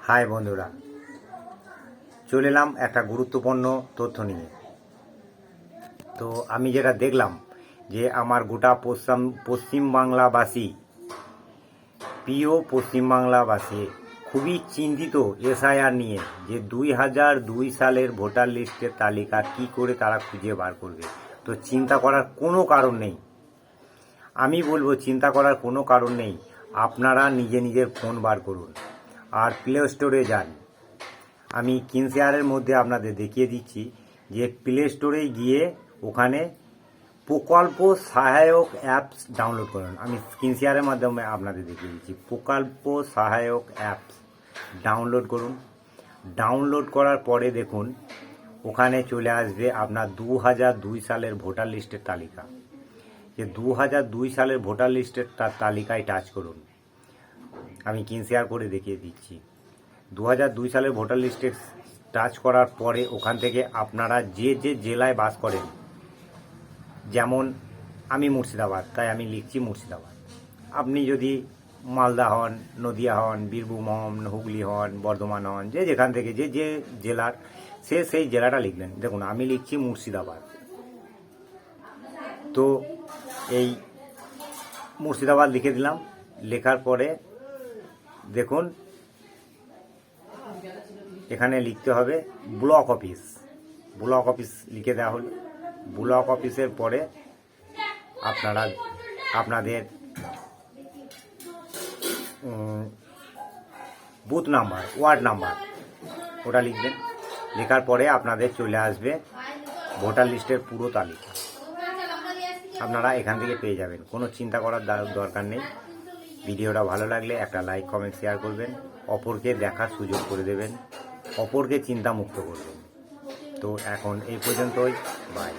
High বন্ধুরা, চলে এলাম একটা গুরুত্বপূর্ণ তথ্য নিয়ে। তো আমি যেটা দেখলাম যে আমার গোটা পশ্চিমবাংলাবাসী, প্রিয় পশ্চিমবাংলাবাসী খুবই চিন্তিত এসআইআর নিয়ে, যে 2002 সালের ভোটার লিস্টের তালিকা কি করে তারা খুঁজে বার করবে। তো চিন্তা করার কোনো কারণ নেই, আমি বলবো চিন্তা করার কোনো কারণ নেই। আপনারা নিজের ফোন বার করুন আর প্লে স্টোরে যান। আমি কিনশেয়ারের মধ্যে আপনাদের দেখিয়ে দিচ্ছি যে প্লে স্টোরে গিয়ে ওখানে প্রকল্প সহায়ক অ্যাপস ডাউনলোড করুন। আমি কিনশেয়ারের মাধ্যমে আপনাদের দেখিয়ে দিচ্ছি। প্রকল্প সহায়ক অ্যাপস ডাউনলোড করুন। ডাউনলোড করার পরে দেখুন ওখানে চলে আসবে আপনার 2002 সালের ভোটার লিস্টের তালিকা। যে 2002 সালের ভোটার লিস্টের তালিকায় টাচ করুন। আমি কিনশেয়ার করে দেখিয়ে দিচ্ছি। 2002 সালের ভোটার লিস্টে টাচ করার পরে ওখান থেকে আপনারা যে জেলায় বাস করেন, যেমন আমি মুর্শিদাবাদ, তাই আমি লিখছি মুর্শিদাবাদ। আপনি যদি মালদা হন, নদিয়া হন, বীরভূম হন, হুগলি হন, বর্ধমান হন, যে যেখান থেকে যে জেলার সেই জেলাটা লিখলেন। দেখুন আমি লিখছি মুর্শিদাবাদ। তো এই মুর্শিদাবাদ লিখে দিলাম। লেখার পরে দেখুন এখানে লিখতে হবে ব্লক অফিস। ব্লক অফিস লিখে দেওয়া হলো। ব্লক অফিসের পরে আপনারা আপনাদের বুথ নাম্বার, ওয়ার্ড নাম্বার ওটা লিখবেন। লেখার পরে আপনাদের চলে আসবে ভোটার লিস্টের পুরো তালিকা। আপনারা এখান থেকে পেয়ে যাবেন, কোনো চিন্তা করার দরকার নেই। ভিডিওটা ভালো লাগলে একটা লাইক, কমেন্ট, শেয়ার করবেন। অপরকে দেখার সুযোগ করে দেবেন, অপরকে চিন্তামুক্ত করবেন। তো এখন এই পর্যন্তই, বাই।